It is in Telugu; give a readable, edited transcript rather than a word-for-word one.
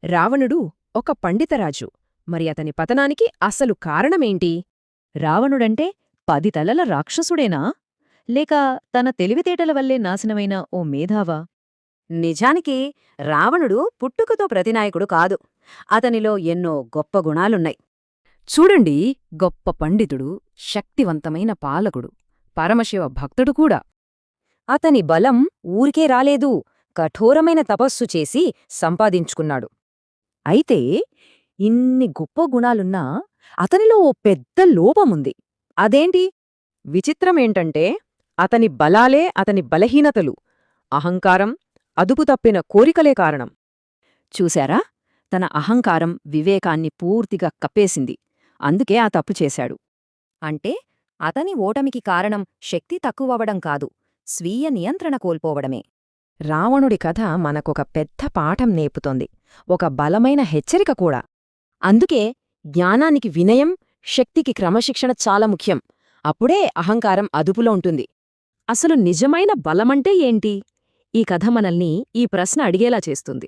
రావణుడు ఒక పండితరాజు. మరి అతని పతనానికి అసలు కారణమేంటి? రావణుడంటే 10 తలల రాక్షసుడేనా? లేక తన తెలివితేటల వల్లే నాశనమైన ఓ మేధావా? నిజానికి రావణుడు పుట్టుకతో ప్రతినాయకుడు కాదు. అతనిలో ఎన్నో గొప్ప గుణాలున్నాయి. చూడండి, గొప్ప పండితుడు, శక్తివంతమైన పాలకుడు, పరమశివ భక్తుడు కూడా. అతని బలం ఊరికే రాలేదు, కఠోరమైన తపస్సు చేసి సంపాదించుకున్నాడు. అయితే ఇన్ని గొప్ప గుణాలున్నా అతనిలో ఓ పెద్ద లోపముంది. అదేంటి? విచిత్రమేంటంటే అతని బలాలే అతని బలహీనతలు. అహంకారం, అదుపు తప్పిన కోరికలే కారణం. చూశారా? తన అహంకారం వివేకాన్ని పూర్తిగా కప్పేసింది. అందుకే ఆ తప్పు చేశాడు. అంటే అతని ఓటమికి కారణం శక్తి తక్కువవడం కాదు, స్వీయ నియంత్రణ కోల్పోవడమే. రావణుడి కథ మనకొక పెద్ద పాఠం నేర్పుతోంది, ఒక బలమైన హెచ్చరిక కూడా. అందుకే జ్ఞానానికి వినయం, శక్తికి క్రమశిక్షణ చాలా ముఖ్యం. అప్పుడే అహంకారం అదుపులో ఉంటుంది. అసలు నిజమైన బలమంటే ఏంటి? ఈ కథ మనల్ని ఈ ప్రశ్న అడిగేలా చేస్తుంది.